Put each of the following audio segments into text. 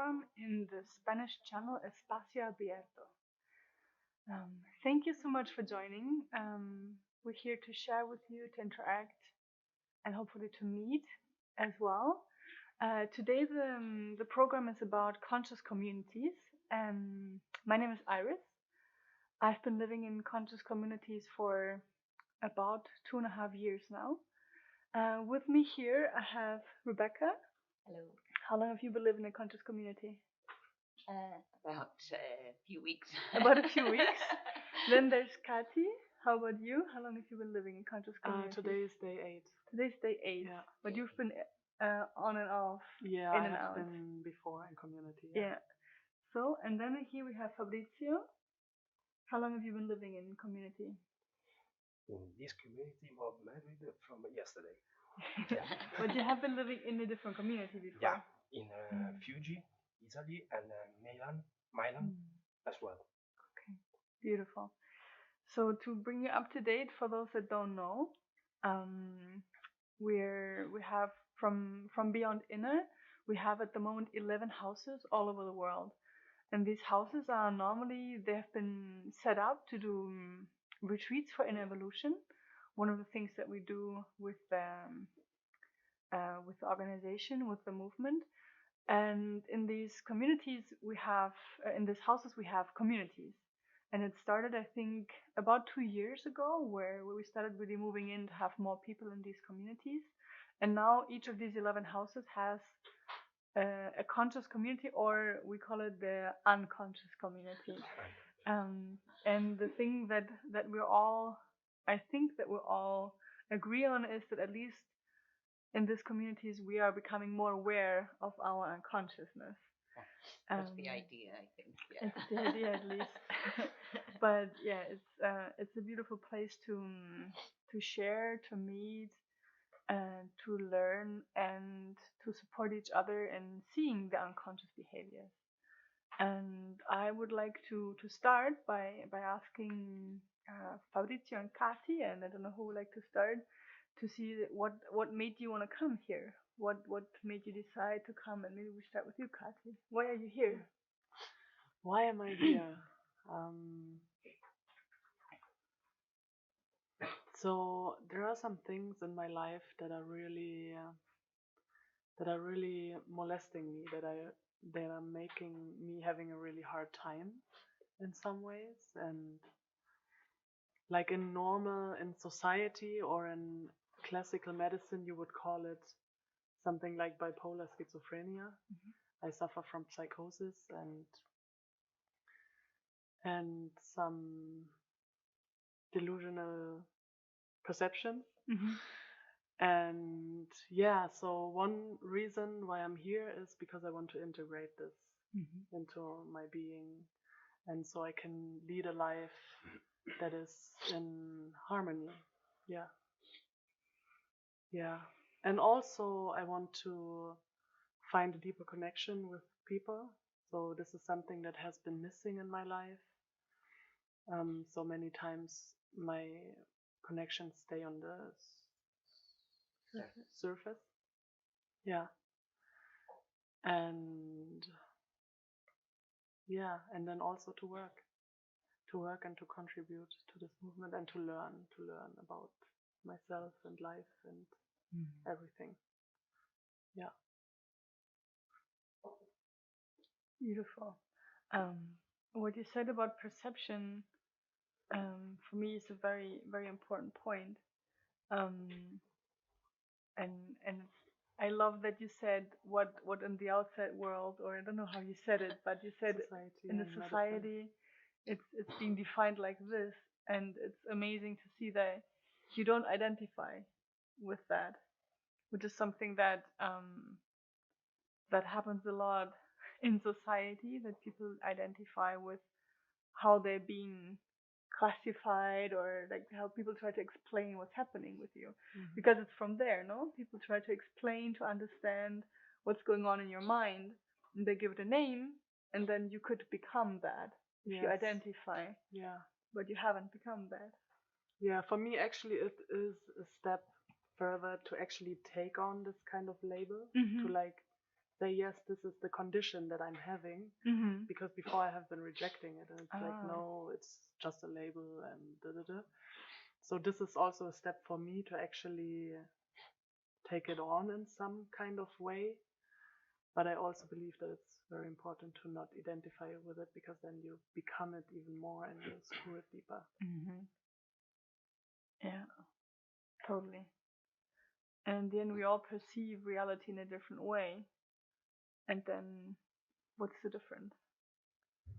program in the Spanish channel Espacio Abierto. Thank you so much for joining. We're here to share with you, to interact, and hopefully to meet as well. Today, the program is about conscious communities. My name is Iris. I've been living in conscious communities for about 2.5 years now. With me here, I have Rebecca. Hello. How long have you been living in a conscious community? About a few weeks. About a few weeks. Then there's Kati. How about you? How long have you been living in conscious community? Today is day 8. Today's day 8. Yeah. But you've been on and off. Yeah, in I and have out. been before in community. Yeah. So, and then here we have Fabrizio. How long have you been living in community? In this community, well, married from yesterday. But you have been living in a different community before. Yeah, in Fuji, Italy, and Milan as well. Okay, beautiful. So to bring you up to date, for those that don't know, we have from Beyond Inner, we have at the moment 11 houses all over the world, and these houses are normally, they have been set up to do retreats for inner evolution. One of the things that we do with the organization, with the movement, and in these communities we have, in these houses we have communities. And it started, I think, about 2 years ago, where we started really moving in to have more people in these communities. And now each of these 11 houses has a conscious community, or we call it the unconscious community. And the thing that we're all, I think that we all agree on, is that at least in these communities we are becoming more aware of our unconsciousness. That's the idea, I think. Yeah. It's the idea, at least. But yeah, it's a beautiful place to share, to meet, and to learn, and to support each other in seeing the unconscious behaviors. And I would like to start by asking Fabrizio and Kati, and I don't know who would like to start, to see what made you want to come here. What made you decide to come? And maybe we start with you, Kati. Why are you here? Why am I here? So there are some things in my life that are really molesting me, that are making me having a really hard time in some ways. And like in society or in classical medicine, you would call it something like bipolar schizophrenia. I suffer from psychosis and some delusional perception. And yeah, so one reason why I'm here is because I want to integrate this into my being, and so I can lead a life that is in harmony. Yeah. And also I want to find a deeper connection with people. So this is something that has been missing in my life. So many times my connections stay on the surface. Yeah. And then also to work and to contribute to this movement, and to learn about myself and life and everything. Yeah. Beautiful. What you said about perception, for me, is a very, very important point. And I love that you said what in the outside world, or I don't know how you said it, but you said Society in the and society, it's being defined like this, and it's amazing to see that you don't identify with that, which is something that that happens a lot in society, that people identify with how they're being classified, or like how people try to explain what's happening with you, because it's from there, no? People try to explain, to understand what's going on in your mind, and they give it a name, and then you could become that if you identify. Yeah. But you haven't become that. Yeah, for me actually it is a step further to actually take on this kind of label, to like say, yes, this is the condition that I'm having, because before I have been rejecting it, and it's like, no, it's just a label and da da da. So this is also a step for me to actually take it on in some kind of way. But I also believe that it's very important to not identify with it, because then you become it even more and you screw it deeper. Yeah, totally. And then we all perceive reality in a different way. And then what's the difference?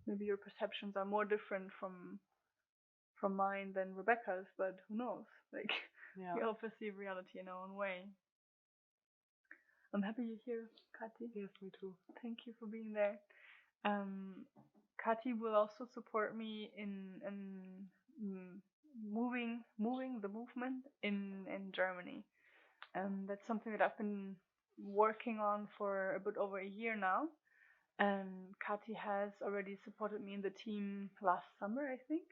Maybe your perceptions are more different from mine than Rebecca's, but who knows? Like, we all perceive reality in our own way. I'm happy you're here, Kati. Yes, me too. Thank you for being there. Kati will also support me in moving the movement in Germany. That's something that I've been working on for a bit over a year now. And Kati has already supported me in the team last summer, I think.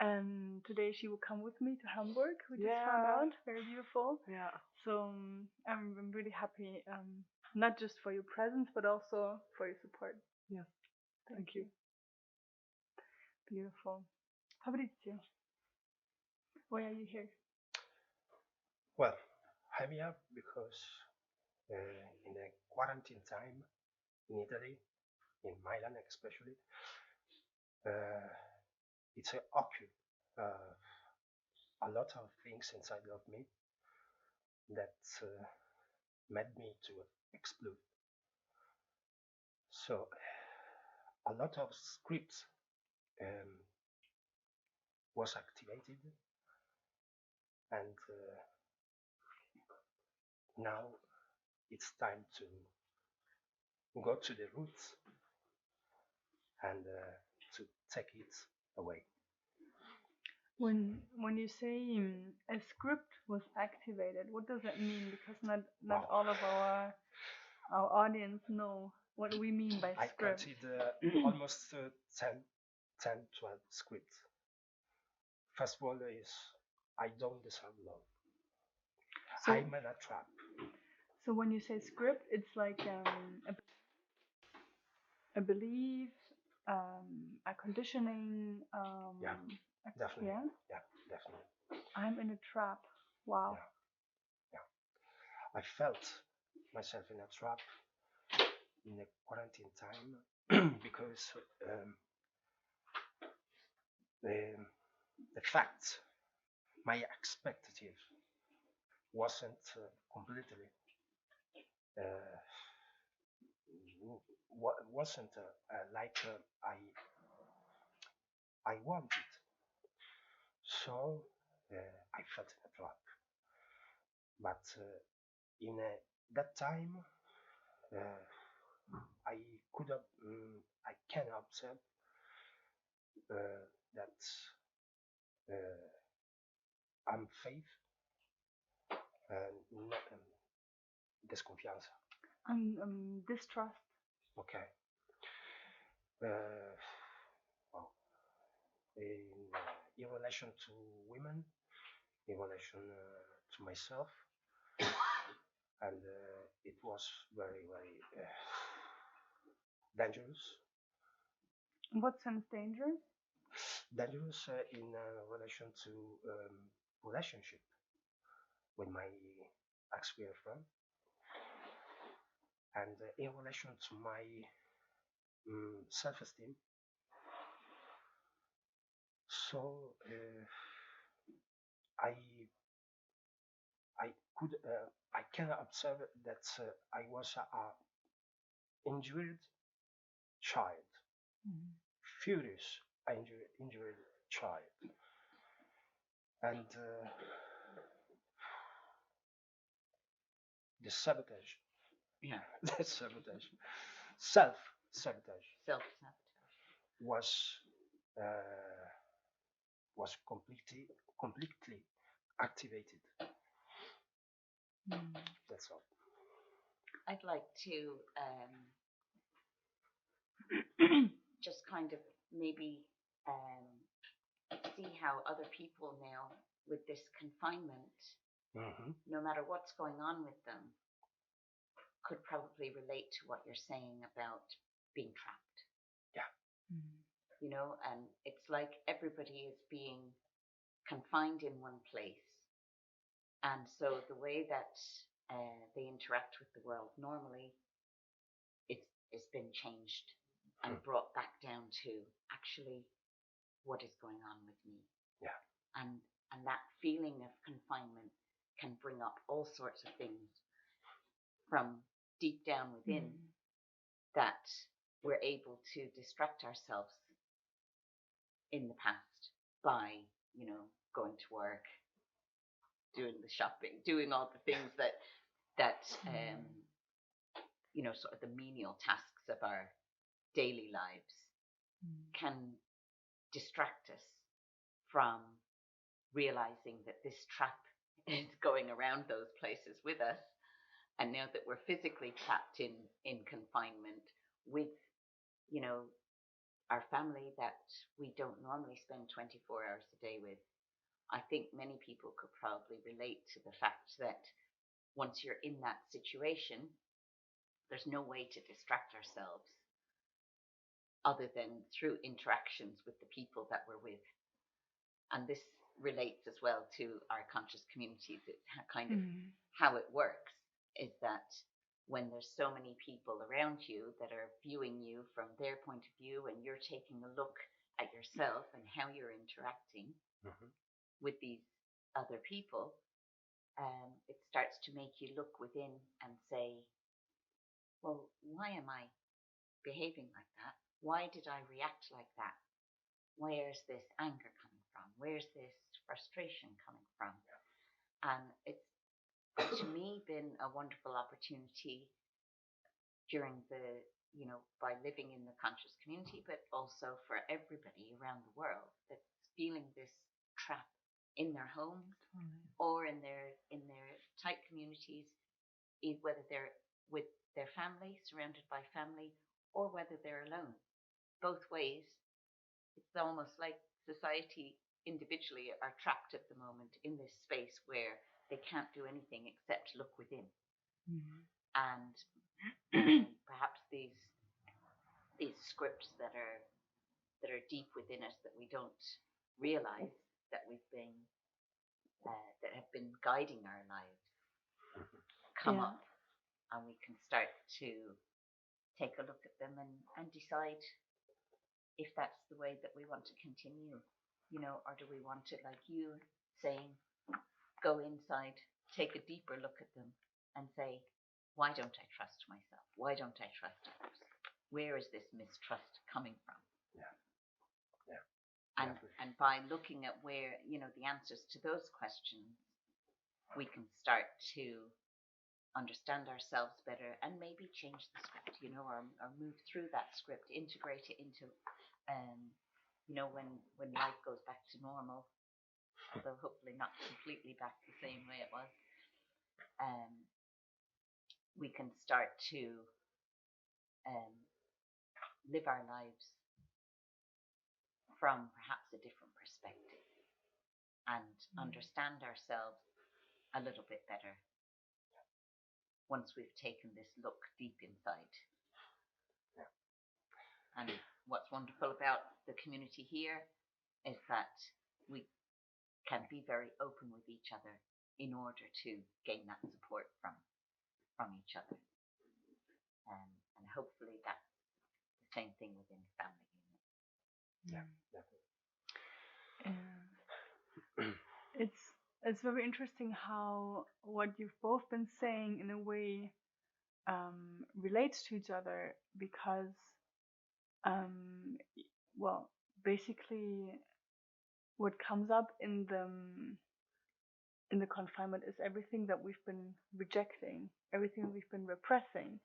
And today she will come with me to Hamburg. We just found out. Very beautiful. Yeah. So I'm really happy, not just for your presence, but also for your support. Yes. Thank you. Beautiful. Fabrizio, why are you here? Well, I'm here because in the quarantine time in Italy, in Milan especially, it's occupied a lot of things inside of me that made me to explode. So a lot of scripts was activated, and now it's time to go to the roots and to take it away. When you say a script was activated, what does that mean? Because not all of our audience know what we mean by script. I counted almost 10, 12 scripts. First of all is, I don't deserve love. So, I'm in a trap. So when you say script, it's like a belief, a conditioning. Yeah, definitely. Yeah, definitely. I'm in a trap. Wow. Yeah. I felt myself in a trap in the quarantine time because the fact my expectative wasn't completely wasn't like I wanted. So I felt in a trap. But in that time, I could have, I can observe that I'm faith and not desconfianza. Distrust. Okay. Well, in relation to women, in relation to myself, and it was very, very dangerous. In what sense dangerous? Dangerous in relation to relationship with my ex-girlfriend, and in relation to my self-esteem. So I could I can observe that I was a injured child, furious injured child, and the sabotage, the sabotage, self-sabotage was completely activated. That's all. I'd like to just kind of maybe see how other people now with this confinement, no matter what's going on with them, could probably relate to what you're saying about being trapped. Yeah. You know, and it's like everybody is being confined in one place. And so the way that they interact with the world normally, it's been changed and brought back down to actually what is going on with me. Yeah. And that feeling of confinement can bring up all sorts of things from deep down within that we're able to distract ourselves in the past by, you know, going to work, doing the shopping, doing all the things that you know, sort of the menial tasks of our daily lives can distract us from realizing that this trap is going around those places with us. And now that we're physically trapped in confinement with, you know, our family that we don't normally spend 24 hours a day with, I think many people could probably relate to the fact that once you're in that situation, there's no way to distract ourselves other than through interactions with the people that we're with. And this relates as well to our conscious communities. It's kind of how it works is that when there's so many people around you that are viewing you from their point of view and you're taking a look at yourself and how you're interacting with these other people, it starts to make you look within and say, well, why am I behaving like that? Why did I react like that? Where's this anger coming from? Where's this frustration coming from? And it's, to me, been a wonderful opportunity during the, you know, by living in the conscious community, but also for everybody around the world that's feeling this trap in their homes or in their tight communities, whether they're with their family, surrounded by family, or whether they're alone. Both ways, it's almost like society individually are trapped at the moment in this space where they can't do anything except look within. And perhaps these scripts that are deep within us that we don't realize that we've been that have been guiding our lives come up, and we can start to take a look at them and decide if that's the way that we want to continue, you know, or do we want to, like you saying, go inside, take a deeper look at them and say, why don't I trust myself? Why don't I trust others? Where is this mistrust coming from? And by looking at where, you know, the answers to those questions, we can start to understand ourselves better and maybe change the script, you know, or move through that script, integrate it into, you know, when life goes back to normal, although hopefully not completely back the same way it was, we can start to live our lives from perhaps a different perspective and understand ourselves a little bit better once we've taken this look deep inside. And what's wonderful about the community here is that we can be very open with each other in order to gain that support from each other. And hopefully that's the same thing within the family unit. Yeah, definitely. It's very interesting how what you've both been saying in a way relates to each other because well, basically what comes up in the confinement is everything that we've been rejecting, everything we've been repressing,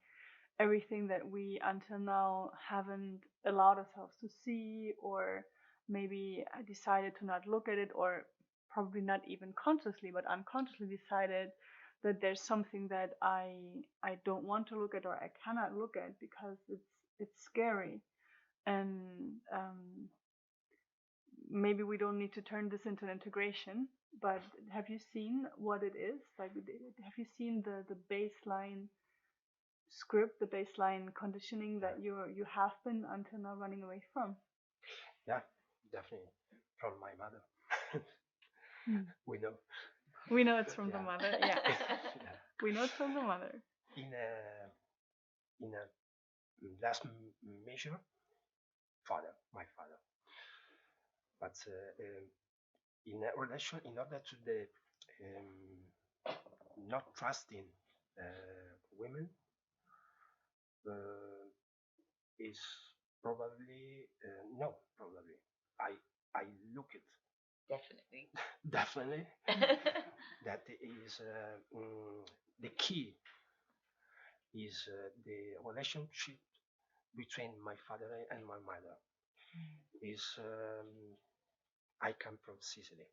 everything that we until now haven't allowed ourselves to see, or maybe decided to not look at it, or probably not even consciously but unconsciously decided that there's something that I don't want to look at or I cannot look at because it's scary. And maybe we don't need to turn this into an integration, but have you seen what it is? Like, have you seen the baseline script, the baseline conditioning that you have been until now running away from. Yeah, definitely from my mother. We know. We know it's from the Yeah. mother. Yeah, Yeah. we know it's from the mother. In a last measure, my father. But in a relation, in order to the not trusting women, uh, is probably no, probably I look it Definitely. definitely that is the key is the relationship between my father and my mother is I come from Sicily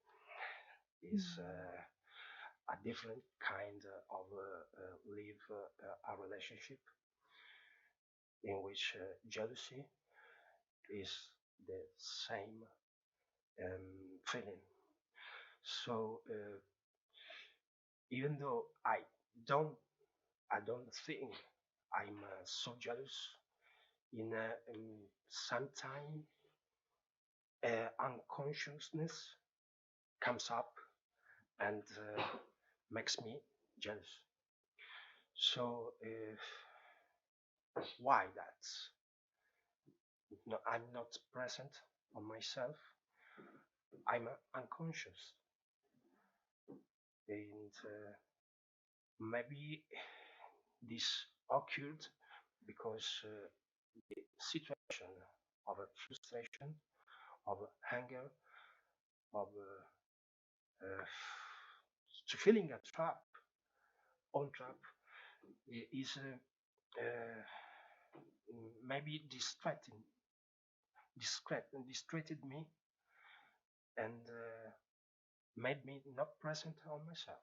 is a different kind of live a relationship in which jealousy is the same feeling. So even though don't I don't think I'm so jealous in sometime unconsciousness comes up and makes me jealous. So why that? No, I'm not present on myself. I'm unconscious, and maybe this occurred because the situation of a frustration, of anger, of to feeling a trap, on trap, is maybe distracted me, and made me not present on myself.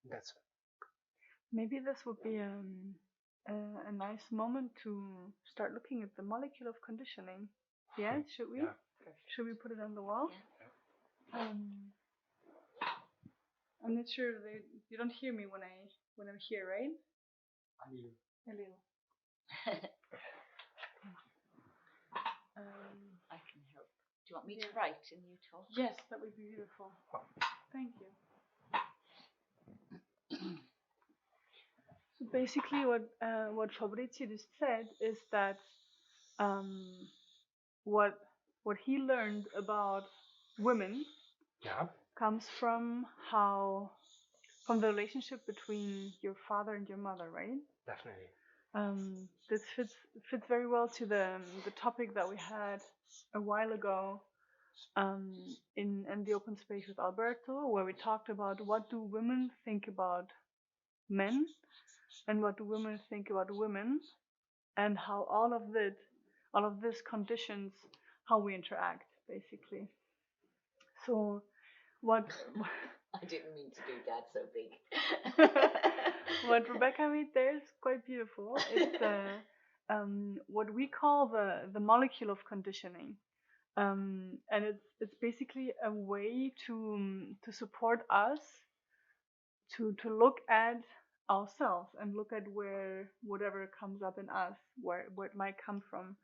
That's it. Maybe this would be a nice moment to start looking at the molecule of conditioning. Yeah, should we? Yeah. Should we put it on the wall? Yeah. I'm not sure you don't hear me when I'm here, right? A little. A little. I can help. Do you want me to write and you talk? Yes, that would be beautiful. Thank you. So basically, what Fabrizio just said is that what he learned about women Yeah. comes from the relationship between your father and your mother, right? Definitely. This fits very well to the topic that we had a while ago in the open space with Alberto, where we talked about what do women think about men and what do women think about women, and how all of this conditions how we interact, basically. So what I didn't mean to do that so big. what Rebecca made there is quite beautiful. It's what we call the molecule of conditioning, and it's basically a way to support us to look at ourselves and look at where whatever comes up in us, where it might come from,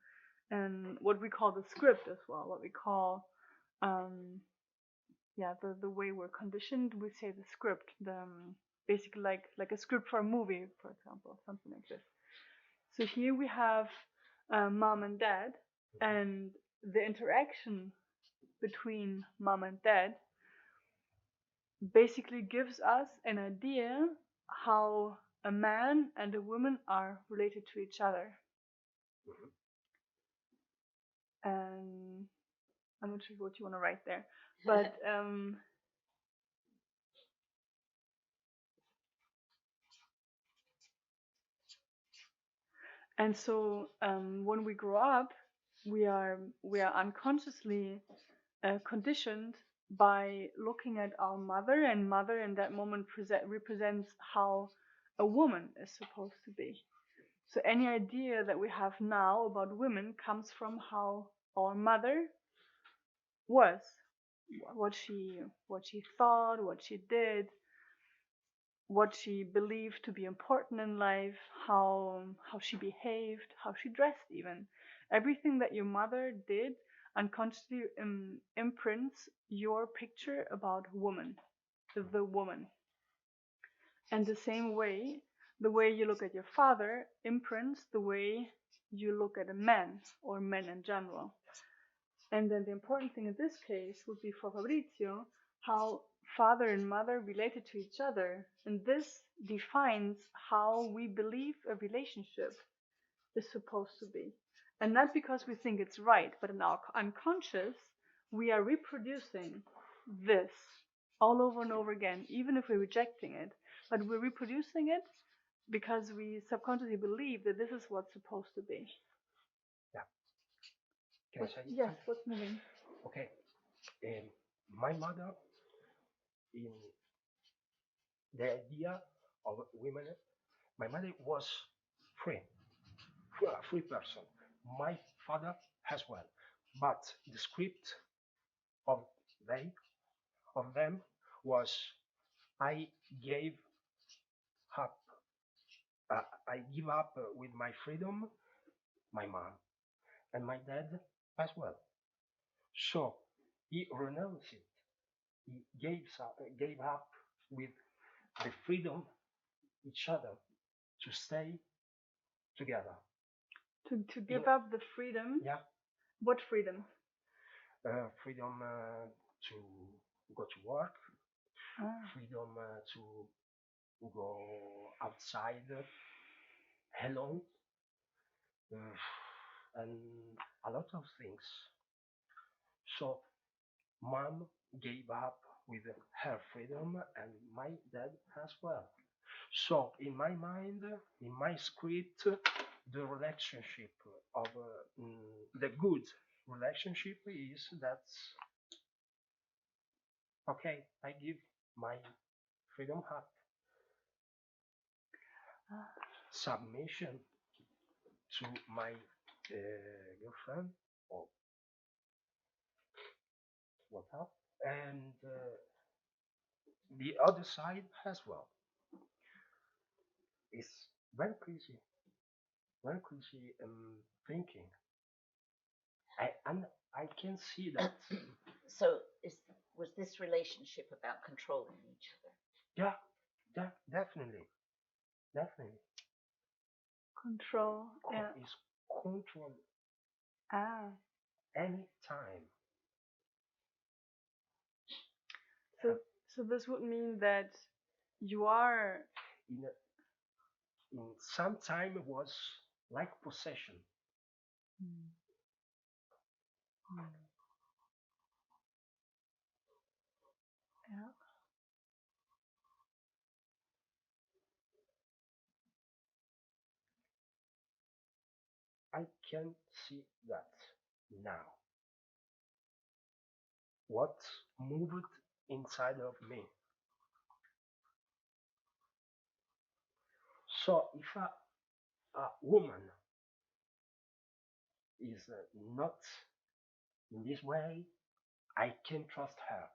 and what we call the script as well. What we call the way we're conditioned. We say the script, basically like a script for a movie, for example, something like this. So here we have mom and dad, and the interaction between mom and dad basically gives us an idea how a man and a woman are related to each other. And I'm not sure what you want to write there, but and so when we grow up, we are unconsciously conditioned by looking at our mother, and mother in that moment represents how a woman is supposed to be. So any idea that we have now about women comes from how our mother was, what she thought, what she did, what she believed to be important in life, how she behaved, how she dressed even. Everything that your mother did unconsciously imprints your picture about woman, the woman. And the same way, the way you look at your father imprints the way you look at a man or men in general. And then the important thing in this case would be for Fabrizio how father and mother related to each other. And this defines how we believe a relationship is supposed to be. And not because we think it's right, but in our unconscious, we are reproducing this all over and over again, even if we're rejecting it. But we're reproducing it because we subconsciously believe that this is what's supposed to be. Yeah. Can I say Yes, something? what's moving? Okay. My mother, in the idea of women, my mother was free, a free person. My father as well. But the script of they of them was I gave up. I give up with my freedom, my mom and my dad as well. So he renounced it. He gave up with the freedom each other to stay together. To give up the freedom. Yeah. What freedom? Freedom to go to work. Freedom to go outside alone. And a lot of things. So mom gave up with her freedom and my dad as well. So in my mind, in my script, the relationship of the good relationship is that okay, I give my freedom up, submission to my girlfriend or whatever, and the other side as well. It's very crazy thinking. And I can see that. So was this relationship about controlling each other? Yeah, definitely. Control. Yeah. Is control Ah. any time. So this would mean that you are In some time it was like possession. Yeah. I can see that now. What moved inside of me. So if a woman is not in this way, I can trust her.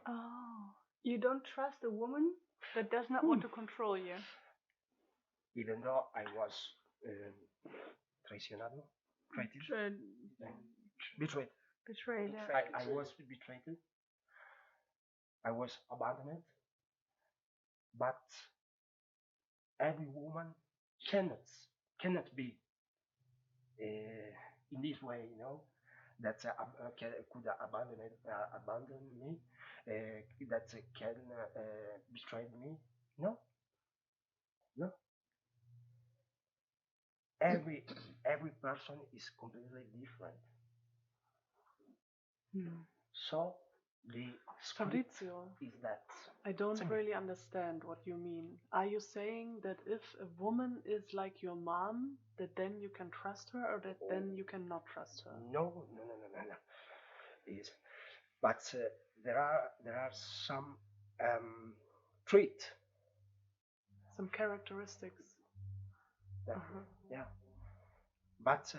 Oh, you don't trust a woman that does not want to control you. Even though I was traicionado, betrayed. Betrayed. Yeah. I was betrayed. I was abandoned. But every woman cannot be in this way, that could abandon me, that can betray me. No. Every person is completely different. So the Fabrizio, is that I don't really understand what you mean. Are you saying that if a woman is like your mom, that then you can trust her, or that then you cannot trust her? No. But there are some traits, some characteristics. Yeah. But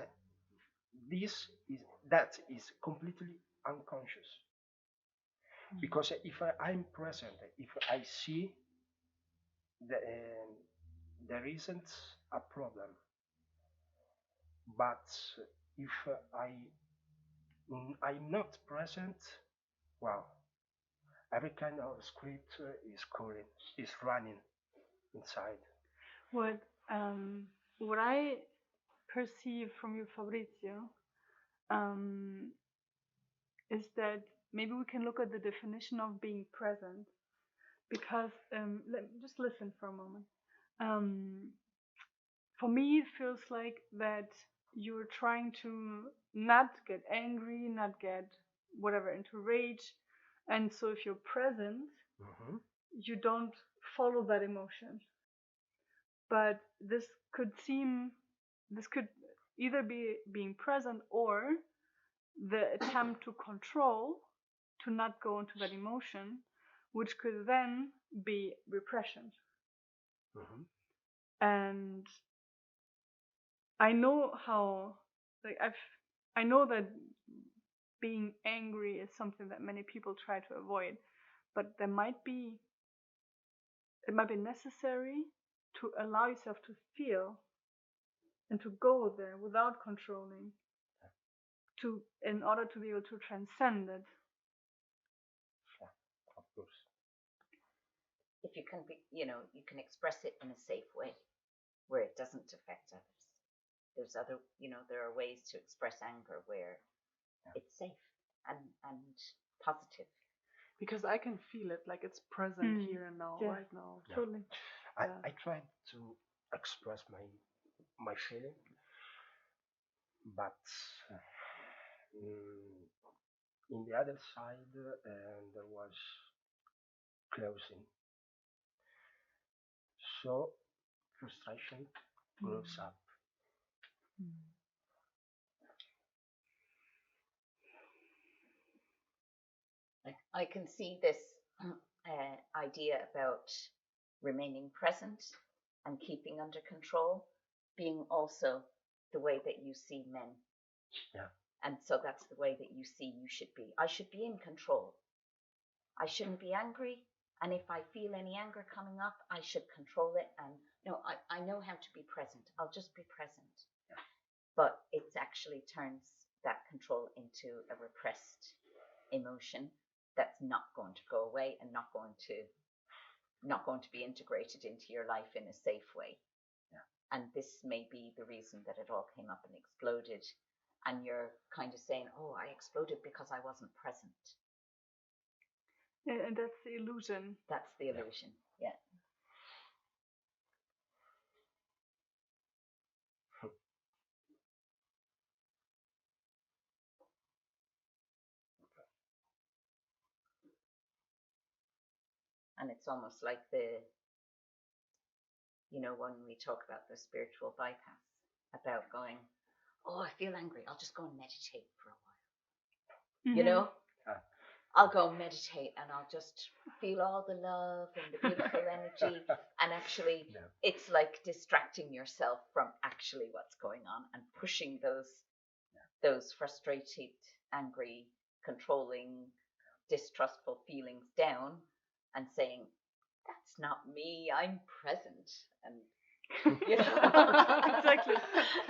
that is completely unconscious. Because if I'm present, if I see there isn't a problem. But if I'm not present, well, every kind of script is current, is running inside. What what I perceive from you, Fabrizio, um, is that maybe we can look at the definition of being present, because just listen for a moment. Um, for me, it feels like that you're trying to not get angry, not get whatever into rage, and so if you're present, Hmm. you don't follow that emotion. But this could either be being present or the attempt to control, to not go into that emotion, which could then be repression. Hmm. And I know how, like, I know that being angry is something that many people try to avoid, but it might be necessary to allow yourself to feel and to go there without controlling, to in order to be able to transcend it. Yeah, of course. If you can be, you can express it in a safe way where it doesn't affect others. There's other, there are ways to express anger where it's safe and positive. Because I can feel it, like it's present here and now, Yeah, right now. Yeah. totally. I tried to express my feeling, but in the other side, there was closing. So frustration grows up. I can see this idea about remaining present and keeping under control being also the way that you see men. Yeah. And so that's the way that you see you should be. I should be in control. I shouldn't be angry. And if I feel any anger coming up, I should control it. And no, I know how to be present. I'll just be present. Yeah. But it actually turns that control into a repressed emotion that's not going to go away and not going to be integrated into your life in a safe way. Yeah. And this may be the reason that it all came up and exploded. And you're kind of saying, oh, I exploded because I wasn't present. And that's the illusion. That's the illusion. Yeah. And it's almost like when we talk about the spiritual bypass, about going, oh, I feel angry. I'll just go and meditate for a while. Mm-hmm. I'll go meditate and I'll just feel all the love and the beautiful energy. And actually, it's like distracting yourself from actually what's going on and pushing those frustrated, angry, controlling, distrustful feelings down and saying, that's not me, I'm present. And Exactly.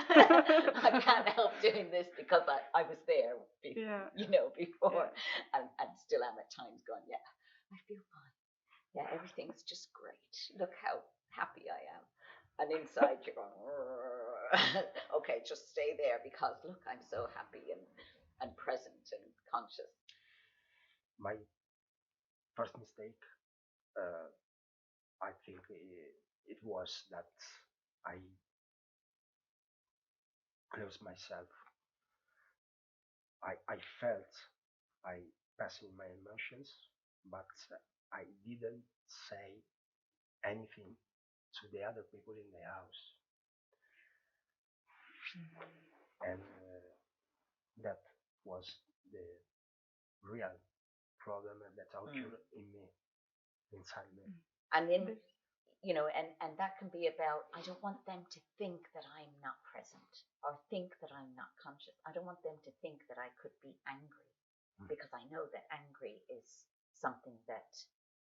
I can't help doing this because I was there, before, and still am at times going, yeah, I feel fine. Yeah, everything's just great. Look how happy I am. And inside you're going, okay, just stay there because look, I'm so happy and present and conscious. My first mistake, I think it was that I closed myself. I felt I passing my emotions, but I didn't say anything to the other people in the house. And that was the real problem that occurred in me, inside me. And then, and that can be about, I don't want them to think that I'm not present or think that I'm not conscious. I don't want them to think that I could be angry because I know that angry is something that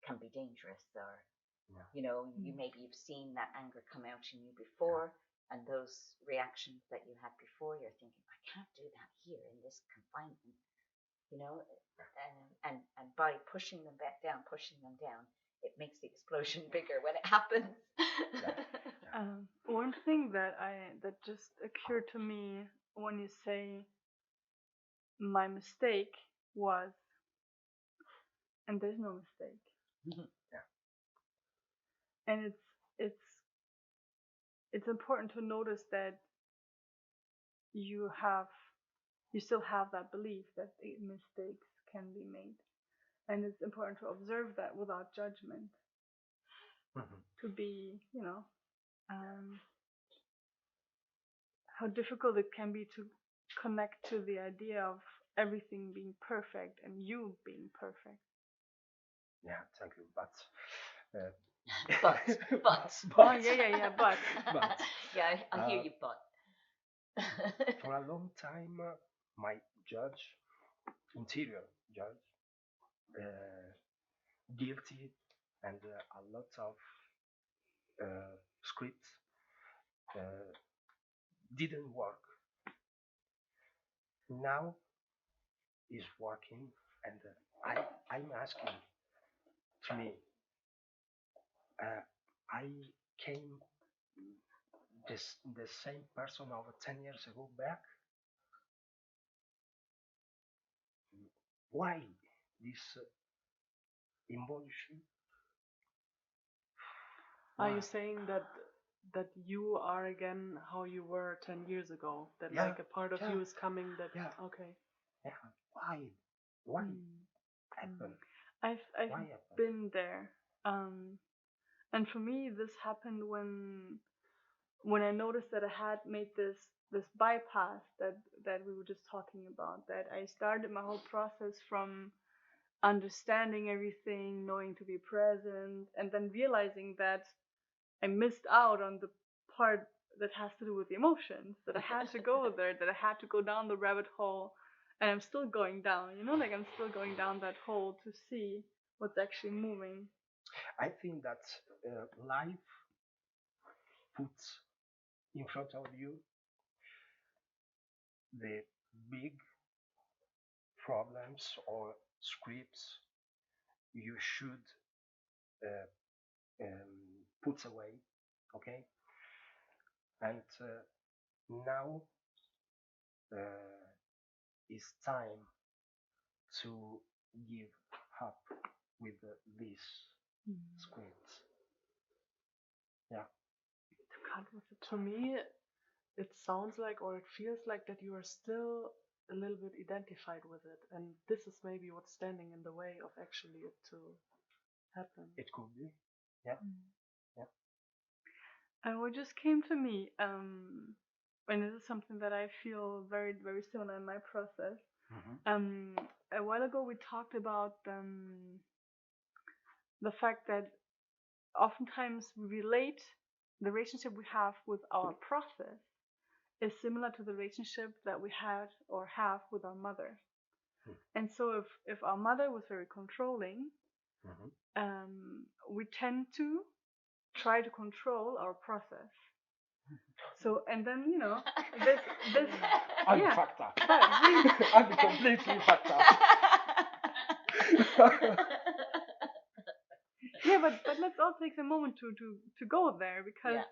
can be dangerous or Yeah. You know, you've seen that anger come out in you before, and those reactions that you had before, you're thinking, I can't do that here in this confinement, you know, and by pushing them down, it makes the explosion bigger when it happens. One thing that just occurred to me when you say my mistake was, and there's no mistake, Yeah. and it's it's important to notice that you still have that belief that mistakes can be made, and it's important to observe that without judgment, to be, how difficult it can be to connect to the idea of everything being perfect and you being perfect. Yeah, thank you. But but. Oh, yeah, but. But. Yeah, I hear you, but. For a long time, my interior judge, guilty, and a lot of scripts didn't work. Now is working, and I'm asking to me, I came the same person over 10 years ago back. Why this evolution? Are you saying that you are again how you were 10 years ago? That Yeah, like a part of yeah. you is coming that, Yeah. okay. Yeah. Why happened? I've Why happened? been there. And for me this happened when I noticed that I had made this bypass that we were just talking about, that I started my whole process from understanding everything, knowing to be present, and then realizing that I missed out on the part that has to do with the emotions, that I had to go there, that I had to go down the rabbit hole, and I'm still going down, like I'm still going down that hole to see what's actually moving. I think that life puts in front of you the big problems or scripts you should put away, okay? And now it's time to give up with these scripts. Yeah. To me, it sounds like, or it feels like, that you are still a little bit identified with it, and this is maybe what's standing in the way of actually it to happen. It could be. Yeah. Yeah. And what just came to me, and this is something that I feel very, very similar in my process. A while ago we talked about the fact that oftentimes we relate the relationship we have with our process is similar to the relationship that we had or have with our mother. And so if our mother was very controlling, we tend to try to control our process. So, and then, this I'm yeah, fucked up. but I'm completely fucked up. yeah, but let's all take a moment to go there, because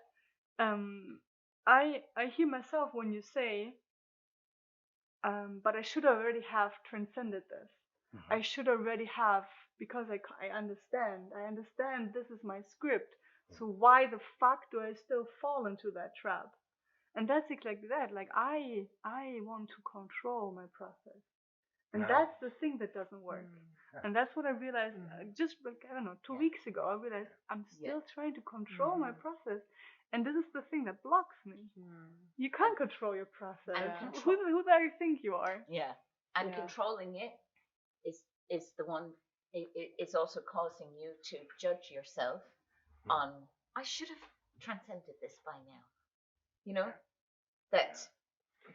I hear myself when you say, but I should already have transcended this. I should already have, because I understand this is my script. So why the fuck do I still fall into that trap? And that's exactly that. Like I want to control my process, and that's the thing that doesn't work. And that's what I realized just like, I don't know, 2 weeks ago. I realized I'm still trying to control my process, and this is the thing that blocks me. You can't control your process. Who the hell you think you are? Yeah, and controlling it is the one. It's also causing you to judge yourself on, I should have transcended this by now. You know, that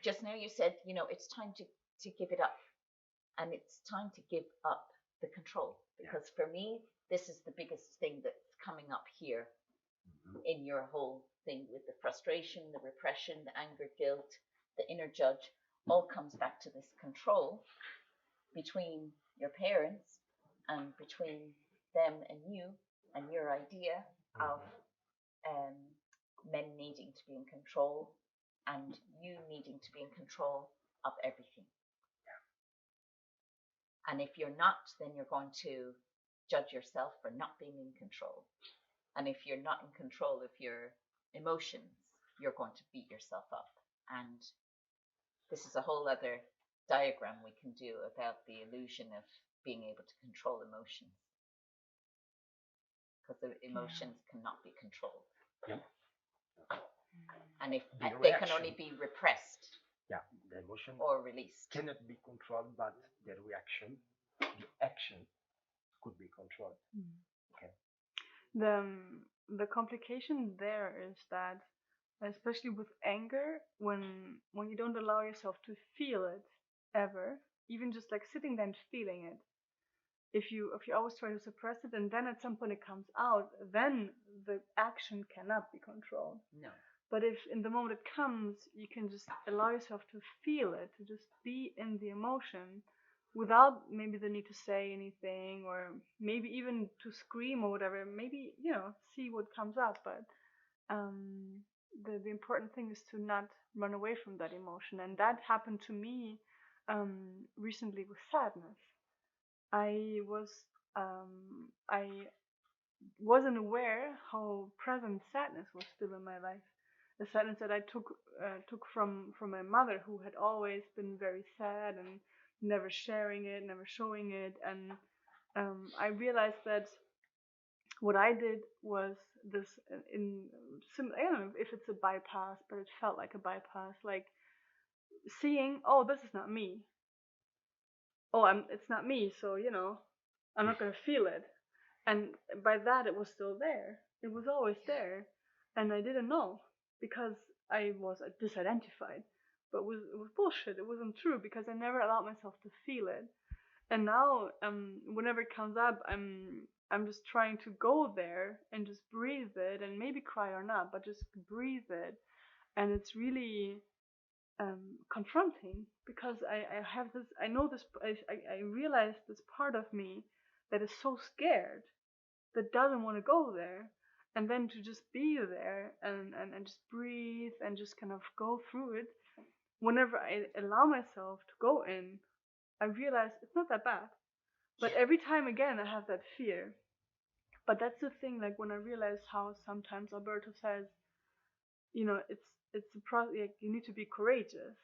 just now you said, it's time to give it up, and it's time to give up the control. Because for me, this is the biggest thing that's coming up here in your whole thing with the frustration, the repression, the anger, guilt, the inner judge, all comes back to this control between your parents and between them and you and your idea of men needing to be in control and you needing to be in control of everything. And if you're not, then you're going to judge yourself for not being in control. And if you're not in control of your emotions, you're going to beat yourself up. And this is a whole other diagram we can do about the illusion of being able to control emotions. Because the emotions cannot be controlled. Yep. And if The they reaction. can only be repressed Yeah, the emotion or released. cannot be controlled, but the reaction, the action could be controlled. Okay. The complication there is that, especially with anger, when you don't allow yourself to feel it ever, even just like sitting there and feeling it, if you always try to suppress it and then at some point it comes out, then the action cannot be controlled. No. But if in the moment it comes, you can just allow yourself to feel it, to just be in the emotion without maybe the need to say anything or maybe even to scream or whatever. Maybe, see what comes up. But the important thing is to not run away from that emotion. And that happened to me recently with sadness. I wasn't aware how present sadness was still in my life. The sadness that I took from my mother, who had always been very sad and never sharing it, never showing it, and I realized that what I did was this I don't know if it's a bypass, but it felt like a bypass, like seeing, oh, this is not me. Oh, it's not me, so I'm not gonna feel it. And by that, it was still there. It was always there, and I didn't know because I was disidentified. But it was bullshit. It wasn't true because I never allowed myself to feel it. And now, whenever it comes up, I'm just trying to go there and just breathe it, and maybe cry or not, but just breathe it. And it's really confronting because I have this. I know this. I realize this part of me that is so scared, that doesn't want to go there, and then to just be there and just breathe and just kind of go through it. Whenever I allow myself to go in, I realize it's not that bad. But every time again, I have that fear. But that's the thing, like when I realize how sometimes Alberto says, it's a process, like you need to be courageous.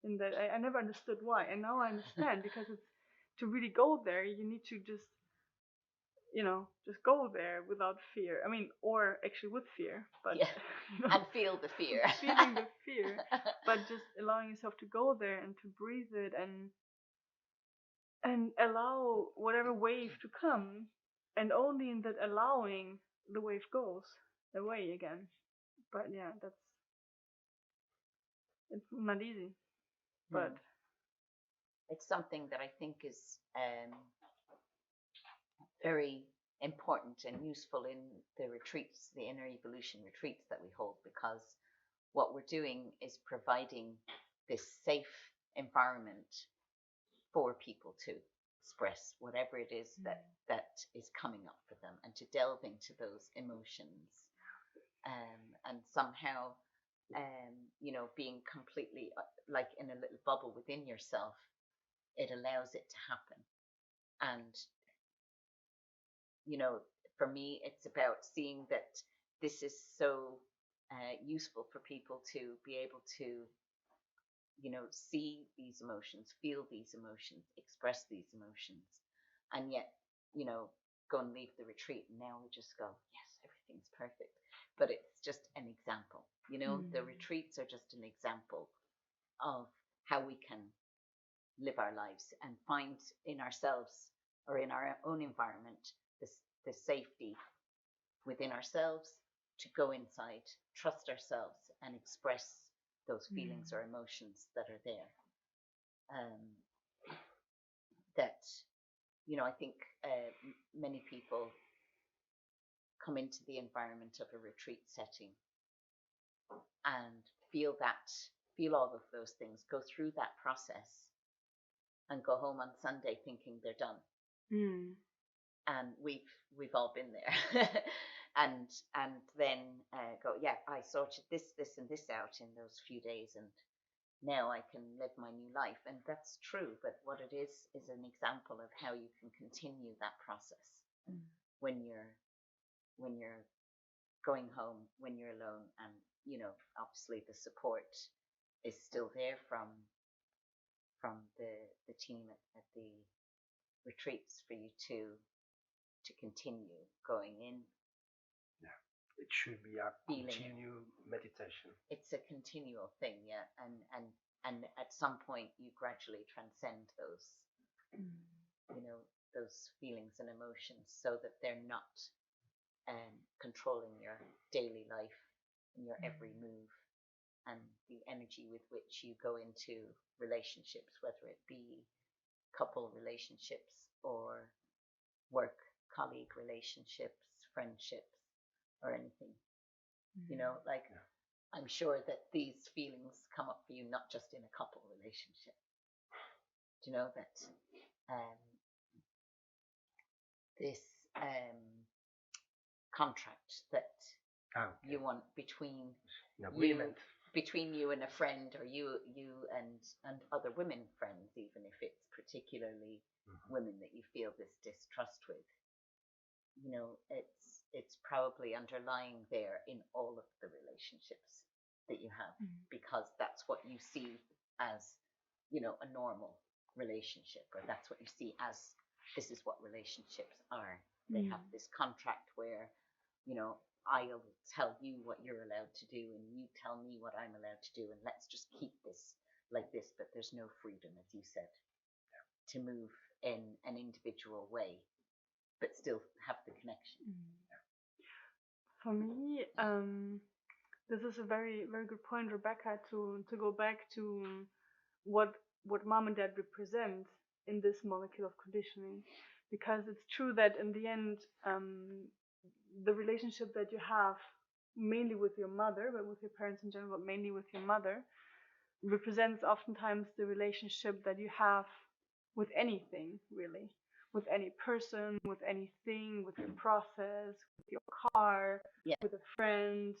And that I never understood why. And now I understand because it's to really go there, you need to just go there without fear. I mean, or actually with fear, but and feel the fear. Feeling the fear, but just allowing yourself to go there and to breathe it and allow whatever wave to come, and only in that allowing the wave goes away again. But yeah, it's not easy, but it's something that I think is very important and useful in the retreats, the inner evolution retreats that we hold, because what we're doing is providing this safe environment for people to express whatever it is that is coming up for them and to delve into those emotions and somehow being completely like in a little bubble within yourself, it allows it to happen. And for me, it's about seeing that this is so useful for people to be able to, see these emotions, feel these emotions, express these emotions, and yet, go and leave the retreat. And now we just go, yes, everything's perfect. But it's just an example, the retreats are just an example of how we can live our lives and find in ourselves or in our own environment the safety within ourselves to go inside, trust ourselves, and express those feelings or emotions that are there. That I think many people come into the environment of a retreat setting and feel all of those things, go through that process, and go home on Sunday thinking they're done. And we've all been there. and then go, yeah, I sorted this and this out in those few days, and now I can live my new life. And that's true, but what it is an example of how you can continue that process when you're going home, when you're alone, and obviously the support is still there from the team at the retreats for you to continue going in. Yeah, it should be a continual meditation. It's a continual thing, yeah, and at some point you gradually transcend those those feelings and emotions, so that they're not controlling your daily life and your every move, and the energy with which you go into relationships, whether it be couple relationships or work colleague relationships, friendships, or anything. I'm sure that these feelings come up for you not just in a couple relationship. That this contract that you want between you and a friend, or you and other women friends, even if it's particularly women that you feel this distrust with, it's probably underlying there in all of the relationships that you have, because that's what you see as a normal relationship, or that's what you see as this is what relationships are. They have this contract where I'll tell you what you're allowed to do, and you tell me what I'm allowed to do, and let's just keep this like this. But there's no freedom, as you said, to move in an individual way, but still have the connection. For me, this is a very, very good point, Rebecca, to go back to what mom and dad represent in this molecule of conditioning, because it's true that in the end, the relationship that you have, mainly with your mother, but with your parents in general, but mainly with your mother, represents oftentimes the relationship that you have with anything, really, with any person, with anything, with your process, with your car, with a friend,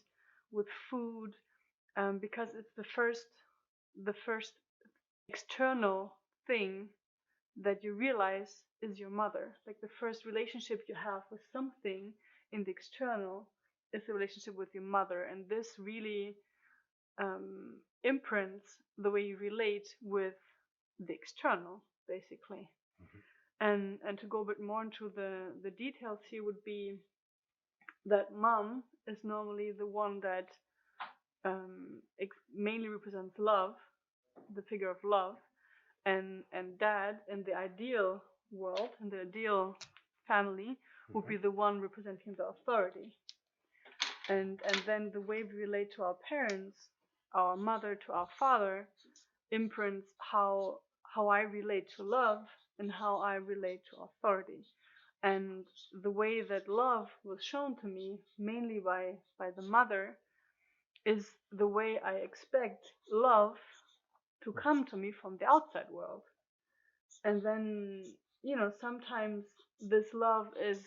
with food, because it's the first external thing that you realize is your mother. Like the first relationship you have with something in the external is the relationship with your mother, and this really imprints the way you relate with the external, basically. And to go a bit more into the details here would be that mom is normally the one that mainly represents love, the figure of love, and dad in the ideal world, in the ideal family, would be the one representing the authority. And then the way we relate to our parents, our mother to our father, imprints how I relate to love and how I relate to authority. And the way that love was shown to me, mainly by the mother, is the way I expect love to come to me from the outside world. And then, sometimes this love is,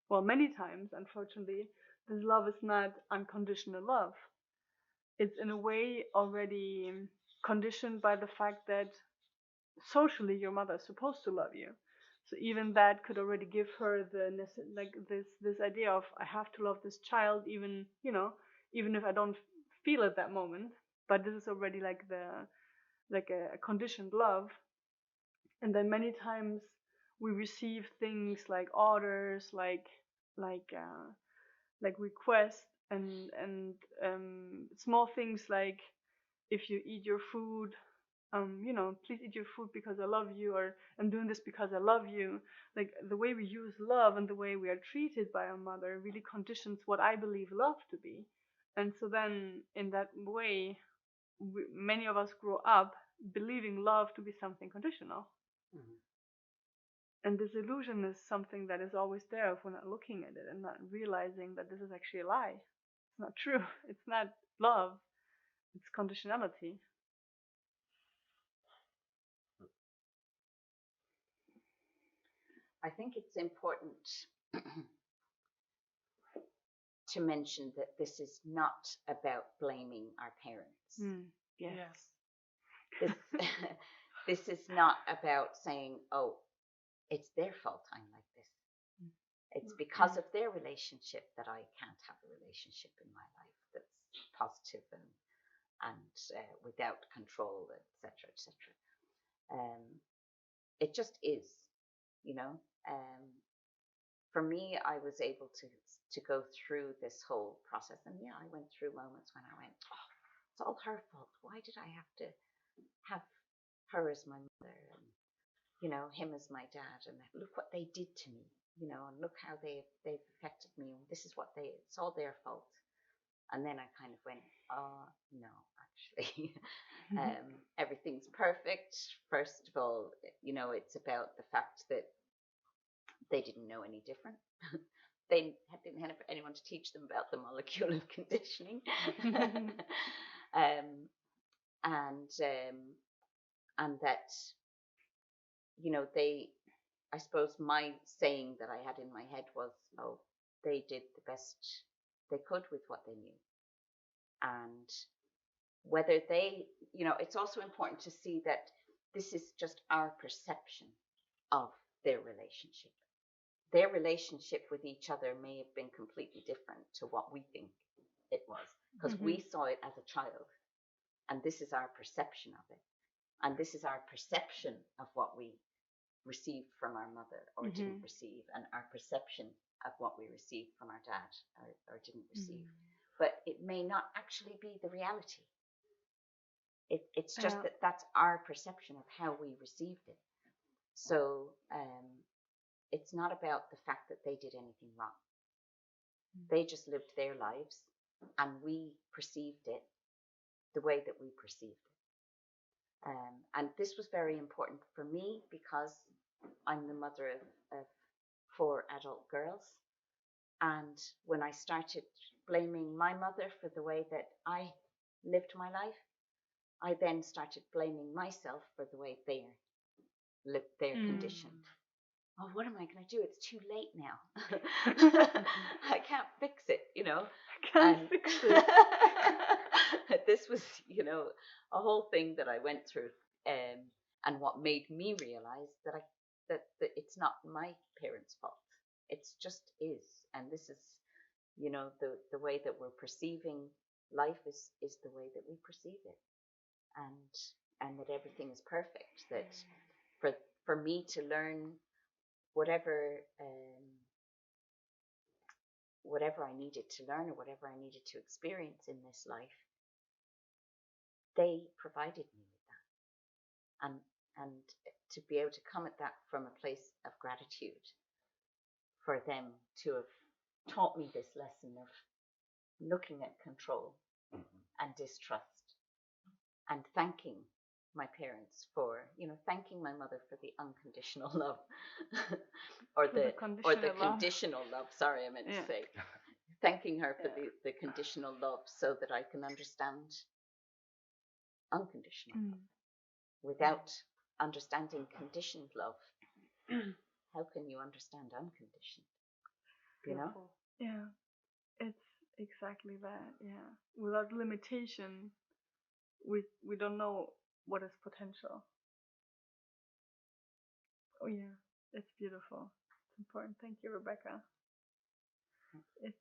well, many times, unfortunately, this love is not unconditional love. It's in a way already conditioned by the fact that socially your mother is supposed to love you. So even that could already give her this idea of, I have to love this child, even if I don't feel at that moment. But this is already like a conditioned love. And then many times we receive things like orders, like requests, and small things like, if you eat your food, please eat your food because I love you, or I'm doing this because I love you. Like the way we use love and the way we are treated by our mother really conditions what I believe love to be. And so then in that way, many of us grow up believing love to be something conditional. And this illusion is something that is always there if we're not looking at it and not realizing that this is actually a lie. It's not true. It's not love. It's conditionality. I think it's important to mention that this is not about blaming our parents. Yes. This, this is not about saying, oh, it's their fault I'm like this. It's because of their relationship that I can't have a relationship in my life that's positive and without control, etc., etc. It just is, you know. For me, I was able to go through this whole process, and yeah, I went through moments when I went, oh, it's all her fault. Why did I have to have her as my mother, and him as my dad, and look what they did to me, and look how they've affected me, and this is what it's all their fault. And then I kind of went, oh no, actually, everything's perfect. First of all, it's about the fact that they didn't know any different. They didn't have anyone to teach them about the molecule of conditioning. um, and that, I suppose my saying that I had in my head was, oh, they did the best they could with what they knew. And whether it's also important to see that this is just our perception of their relationship. Their relationship with each other may have been completely different to what we think it was, because we saw it as a child, and this is our perception of it, and this is our perception of what we received from our mother or didn't receive, and our perception of what we received from our dad or didn't receive. But it may not actually be the reality. It's just that that's our perception of how we received it. So it's not about the fact that they did anything wrong. They just lived their lives, and we perceived it the way that we perceived it. And this was very important for me because I'm the mother of 4 adult girls. And when I started blaming my mother for the way that I lived my life, I then started blaming myself for the way they're conditioned. Oh, what am I going to do? It's too late now. I can't fix it, I can't fix it. This was, a whole thing that I went through, and what made me realize that it's not my parents' fault. It's just is, and this is, the way that we're perceiving life is the way that we perceive it, and that everything is perfect. That for me to learn whatever I needed to learn or whatever I needed to experience in this life, they provided me with that, and to be able to come at that from a place of gratitude for them to have taught me this lesson of looking at control and distrust, and thanking my parents for, thanking my mother for the unconditional love, or the conditional love. Sorry, I meant to say, thanking her for the conditional love, so that I can understand unconditional love. Without understanding conditioned love, how can you understand unconditioned? Yeah, it's exactly that. Yeah, without limitation, we don't know what is potential. Oh yeah, it's beautiful. It's important. Thank you, Rebecca. It's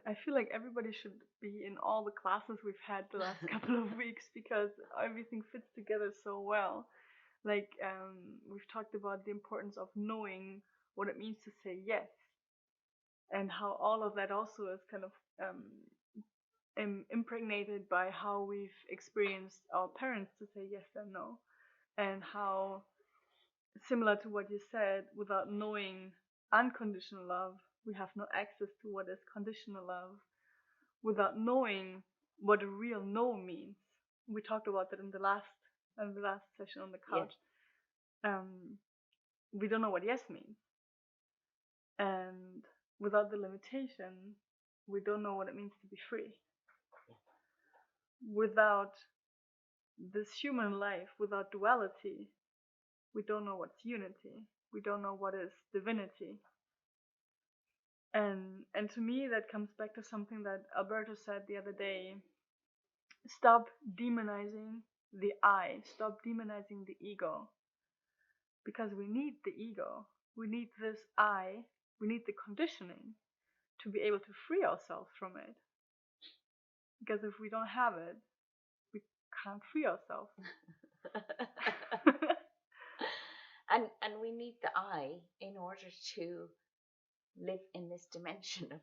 I feel like everybody should be in all the classes we've had the last couple of weeks, because everything fits together so well. Like we've talked about the importance of knowing what it means to say yes, and how all of that also is kind of impregnated by how we've experienced our parents to say yes and no, and how, similar to what you said, without knowing unconditional love, we have no access to what is conditional love. Without knowing what a real no means, we talked about that in the last in the last session on the Yeah. couch. We don't know what yes means, and without the limitation, we don't know what it means to be free. Without this human life, without duality, we don't know what's unity. We don't know what is divinity. And to me, that comes back to something that Alberto said the other day. Stop demonizing the I. Stop demonizing the ego. Because we need the ego. We need this I. We need the conditioning to be able to free ourselves from it. Because if we don't have it, we can't free ourselves. and we need the I in order to live in this dimension of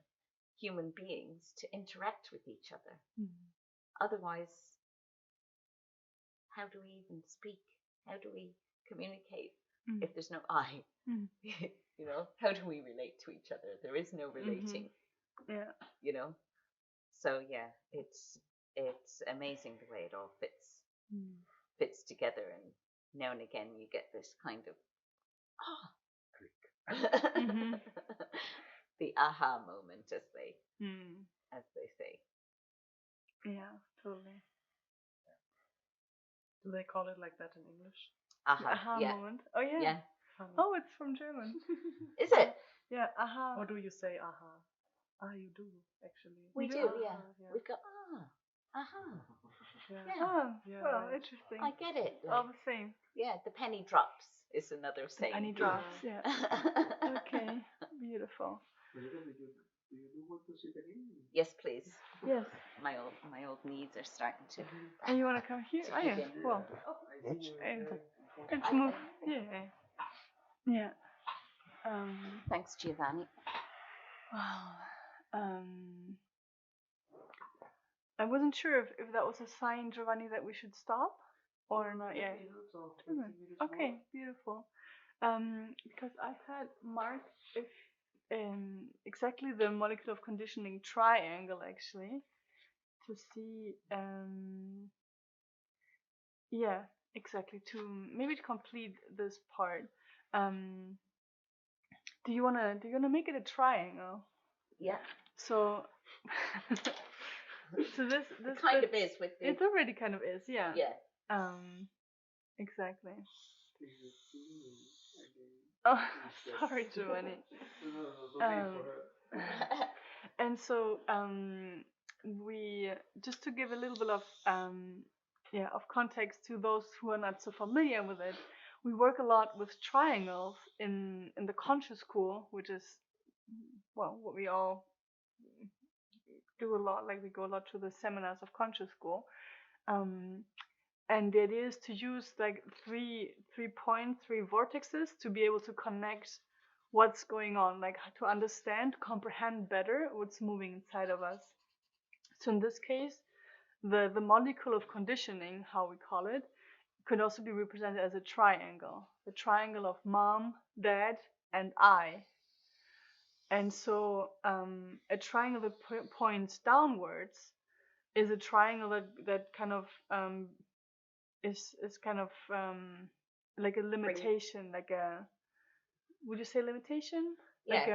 human beings to interact with each other. Otherwise, how do we even speak? How do we communicate if there's no I? You know, how do we relate to each other? There is no relating. Yeah. You know, so yeah, it's amazing the way it all fits together, and now and again you get this kind of the aha moment, as they say. Yeah, totally. Do they call it like that in English? Aha, yeah. moment. Oh yeah. Yeah. Oh, it's from German. Is it? Yeah, aha. Or do you say aha? Ah, you do actually. We do, yeah. Yeah. We've got aha. Yeah. Yeah. Oh, Yeah, well, right. interesting. I get it. All the same. Yeah, the penny drops is another saying. Penny drops, yeah. Okay, beautiful. Yes, please. Yes. My old knees are starting to. And you want to come here? Oh yeah. Well, let's move. Yeah. Yeah. Thanks, Giovanni. Wow. I wasn't sure if that was a sign, Giovanni, that we should stop or not yet. Okay, beautiful. Because I had marked if exactly the molecular of conditioning triangle actually to see yeah, exactly, to maybe to complete this part. Do you wanna make it a triangle? Yeah. So so this it kind of is with the. It already kind of is, yeah. Yeah. Exactly. Oh, sorry, Giovanni. And so we just to give a little bit of of context to those who are not so familiar with it, we work a lot with triangles in the conscious school, which is well what we all do a lot. Like we go a lot to the seminars of conscious school. And the idea is to use like three points, three vortexes to be able to connect what's going on, like to understand, comprehend better what's moving inside of us. So in this case, the molecule of conditioning, how we call it, could also be represented as a triangle, the triangle of mom, dad, and I. And so a triangle that points downwards is a triangle that kind of is kind of like a limitation, like a, would you say limitation? Yeah. Like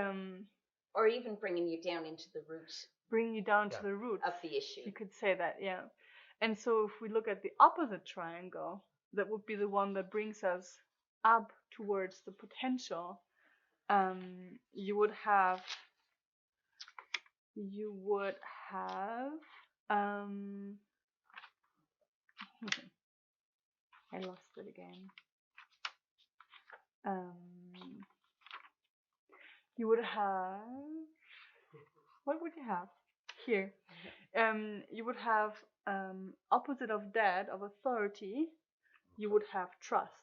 or even bringing you down into the root. Bringing you down to the root of the issue. You could say that, yeah. And so if we look at the opposite triangle, that would be the one that brings us up towards the potential. You would have I lost it again. You would have, what would you have here? You would have opposite of dad, of authority, you would have trust.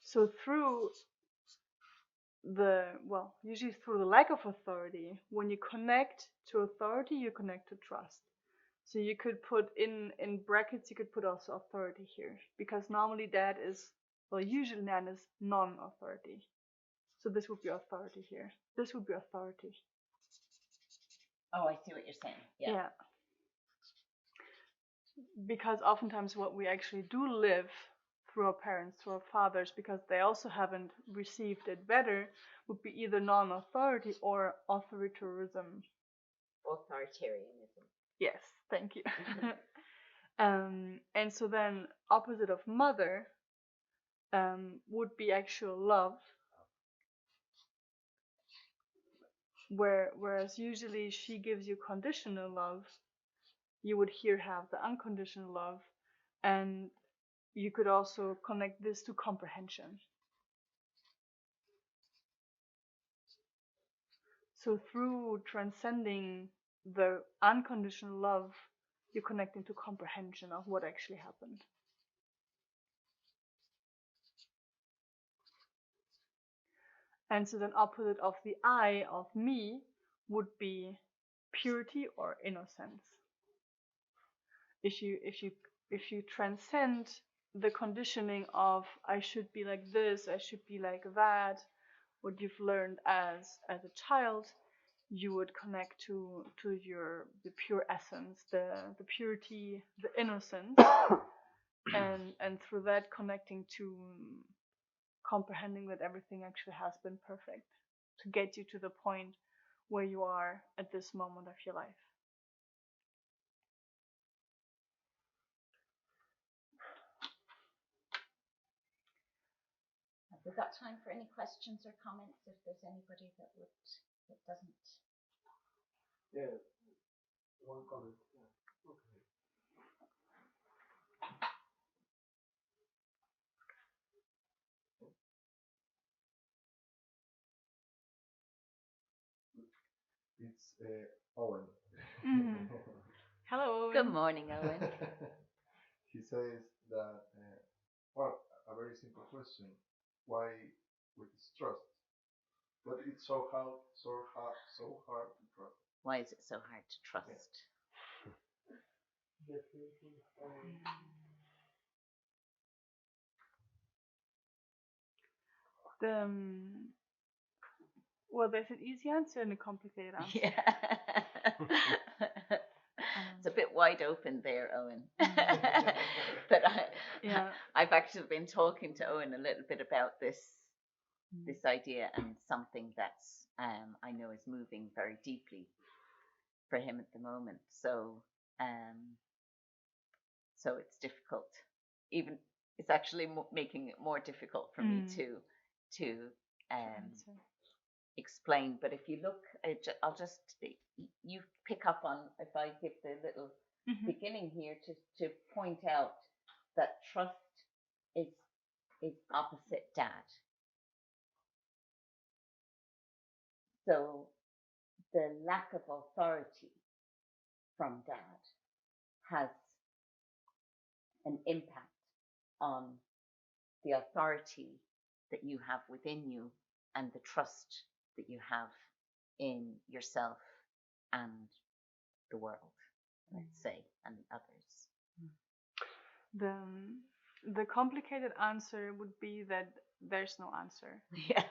So through usually through the lack of authority, when you connect to authority, you connect to trust. So you could put in brackets, you could put also authority here, because normally dad is, usually dad is non-authority. So this would be authority here. This would be authority. Oh, I see what you're saying. Yeah. because oftentimes what we actually do live through our parents, through our fathers, because they also haven't received it better, would be either non-authority or authoritarianism. Authoritarianism. Yes, thank you. And so then opposite of mother would be actual love, whereas usually she gives you conditional love, you would here have the unconditional love, and you could also connect this to comprehension. So through transcending the unconditional love, you're connecting to comprehension of what actually happened. And so then opposite of the I of me would be purity or innocence. If you transcend the conditioning of I should be like this, I should be like that, what you've learned as a child, you would connect to the pure essence, the purity, the innocence, and through that connecting to comprehending that everything actually has been perfect to get you to the point where you are at this moment of your life. Have we got time for any questions or comments? If there's anybody that doesn't. Yeah, one comment. Yeah. Okay. It's Owen. Mm-hmm. Hello, Owen. Good morning, Owen. He says that, well, a very simple question. Why with trust? But it's so hard to trust. Why is it so hard to trust? Well, there's an easy answer and a complicated answer. Yeah. It's a bit wide open there, Owen. But I've actually been talking to Owen a little bit about this idea, and something that's I know is moving very deeply for him at the moment. So it's difficult. Even it's actually making it more difficult for me to explain. But if you look, I'll just you pick up on if I give the little beginning here to point out that trust is opposite dad. So the lack of authority from dad has an impact on the authority that you have within you and the trust that you have in yourself and the world, let's say, and others. The complicated answer would be that there's no answer. Yeah.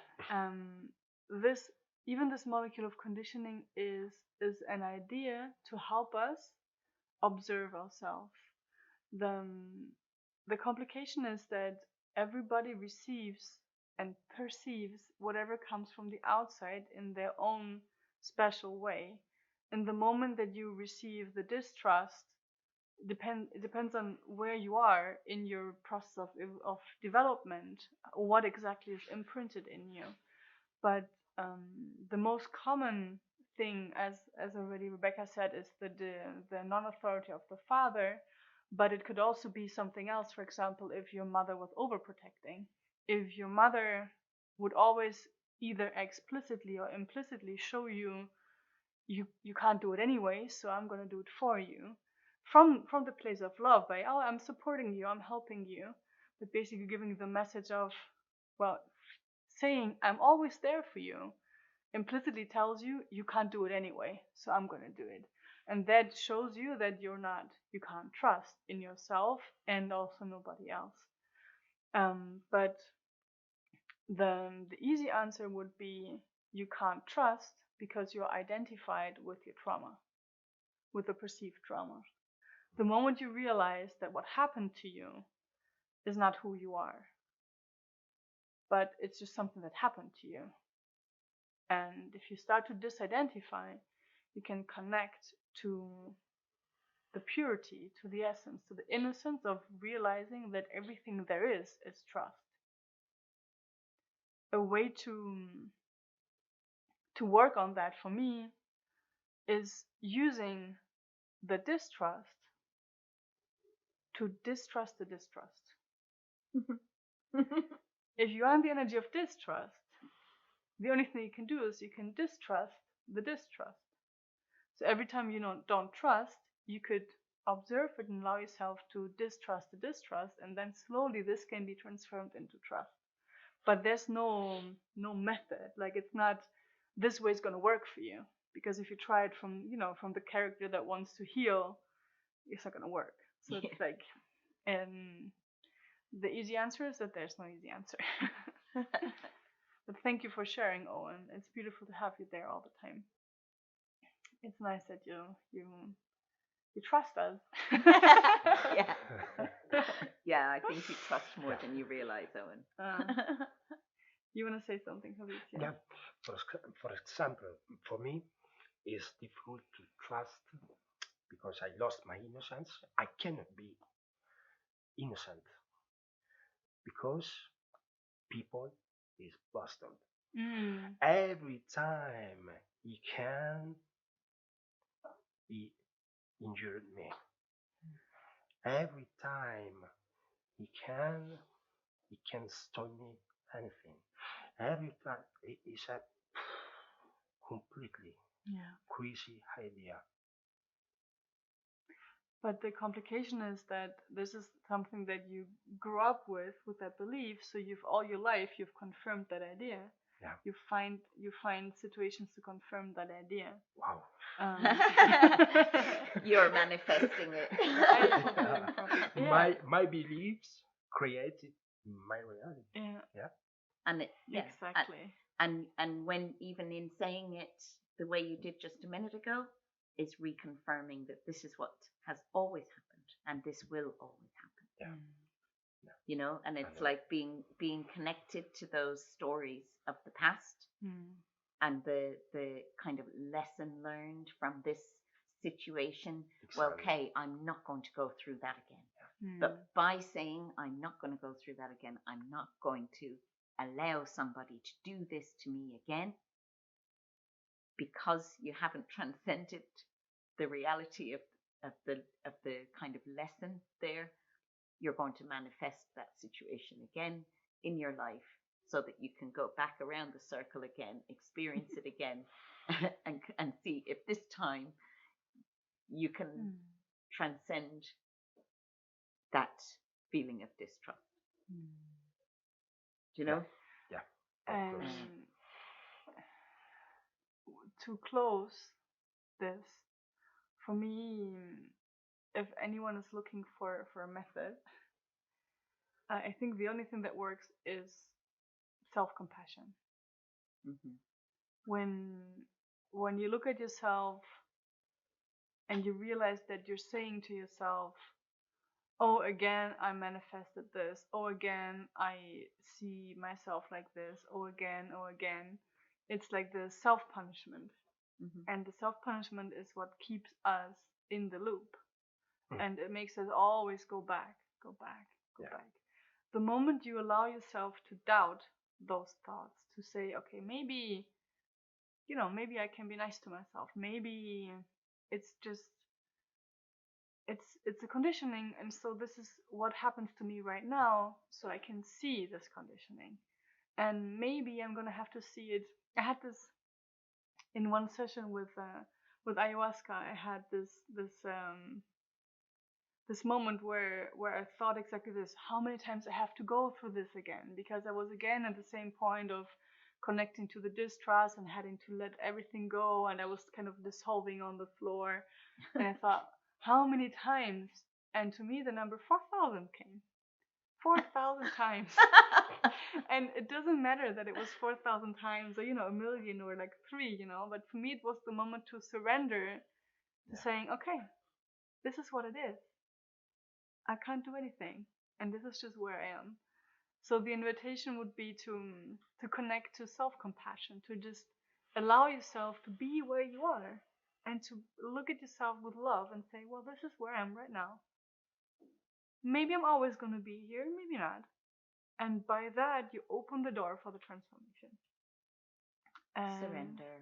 This molecule of conditioning is an idea to help us observe ourselves. The complication is that everybody receives and perceives whatever comes from the outside in their own special way. And the moment that you receive the distrust, it depends on where you are in your process of development, what exactly is imprinted in you. But the most common thing, as already Rebecca said, is the non-authority of the father. But it could also be something else. For example, if your mother was overprotecting, if your mother would always either explicitly or implicitly show you can't do it anyway, so I'm going to do it for you, from the place of love, by I'm supporting you, I'm helping you, but basically giving the message of, well, saying I'm always there for you, implicitly tells you you can't do it anyway, so I'm going to do it. And that shows you that you can't trust in yourself and also nobody else. But the easy answer would be you can't trust because you're identified with your trauma, with the perceived trauma. the moment you realize that what happened to you is not who you are, but it's just something that happened to you. And if you start to disidentify, you can connect to the purity, to the essence, to the innocence of realizing that everything there is trust. A way to work on that for me is using the distrust to distrust the distrust. If you are in the energy of distrust, the only thing you can do is you can distrust the distrust. So every time you don't trust, you could observe it and allow yourself to distrust the distrust, and then slowly this can be transformed into trust. But there's no method. Like, it's not this way is going to work for you, because if you try it from the character that wants to heal, it's not going to work. So it's like, the easy answer is that there's no easy answer. But thank you for sharing, Owen. It's beautiful to have you there all the time. It's nice that you trust us. Yeah. Yeah, I think you trust more than you realize, Owen. You want to say something, Fabrizio? Yeah. For example, for me, it's difficult to trust because I lost my innocence. I cannot be innocent because people is bastard. Every time he injured me. Every time he can stole me anything. Every time it is a completely crazy idea. But the complication is that this is something that you grew up with that belief. So all your life you've confirmed that idea. Yeah. You find situations to confirm that idea. Wow. You're manifesting it. My beliefs created my reality. Yeah. And exactly. And when even in saying it the way you did just a minute ago, is reconfirming that this is what has always happened and this will always happen. Yeah. You know, and it's like being connected to those stories of the past and the kind of lesson learned from this situation. Exactly. Well, okay, I'm not going to go through that again. But by saying I'm not going to go through that again, I'm not going to allow somebody to do this to me again, because you haven't transcended the reality of the kind of lesson there, you're going to manifest that situation again in your life so that you can go back around the circle again, experience it again, and see if this time you can transcend that feeling of distrust. Do you know? Yeah. And to close this, for me, if anyone is looking for a method, I think the only thing that works is self-compassion. When you look at yourself and you realize that you're saying to yourself, oh, again, I manifested this. Oh, again, I see myself like this. Oh, again. It's like the self-punishment. And the self-punishment is what keeps us in the loop. And it makes us always go back. The moment you allow yourself to doubt those thoughts, to say, okay, maybe I can be nice to myself. Maybe it's just, it's a conditioning, and so this is what happens to me right now, so I can see this conditioning. And maybe I'm gonna have to see it. I had this in one session with ayahuasca. I had this moment where I thought exactly this: how many times I have to go through this again, because I was again at the same point of connecting to the distrust and having to let everything go, and I was kind of dissolving on the floor. And I thought, how many times? And to me the number 4,000 came. 4,000 times. And it doesn't matter that it was 4,000 times, or a million, or like 3, but for me it was the moment to surrender, to saying, okay, this is what it is. I can't do anything, and this is just where I am. So the invitation would be to connect to self-compassion, to just allow yourself to be where you are, and to look at yourself with love and say, well, this is where I am right now. Maybe I'm always going to be here, maybe not. And by that, you open the door for the transformation. And Surrender.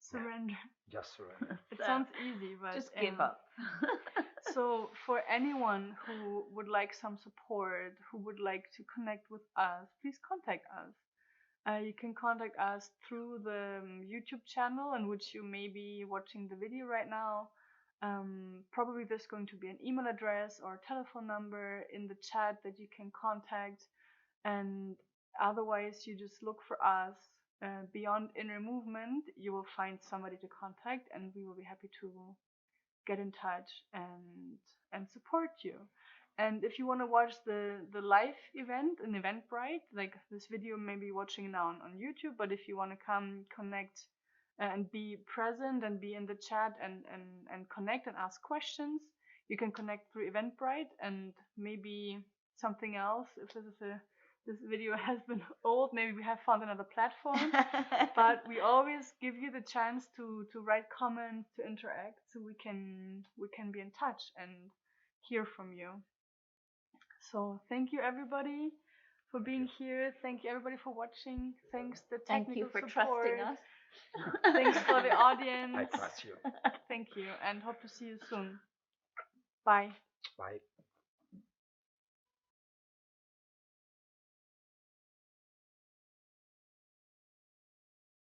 Surrender. Just surrender. It sounds easy, but just give up. So for anyone who would like some support, who would like to connect with us, please contact us. You can contact us through the YouTube channel in which you may be watching the video right now. Probably there's going to be an email address or telephone number in the chat that you can contact. And otherwise, you just look for us. Beyond Inner Movement, you will find somebody to contact, and we will be happy to get in touch and support you. And if you want to watch the live event in Eventbrite, like this video, maybe watching now on YouTube, but if you want to come connect and be present and be in the chat and connect and ask questions, you can connect through Eventbrite. And maybe something else, if this video has been old, maybe we have found another platform. But we always give you the chance to write comments, to interact, so we can be in touch and hear from you. So thank you everybody for being here. Thank you everybody for watching. Thanks the technical Thank you for support. trusting us. Thanks for the audience. I trust you. Thank you, and hope to see you soon. Bye. Bye.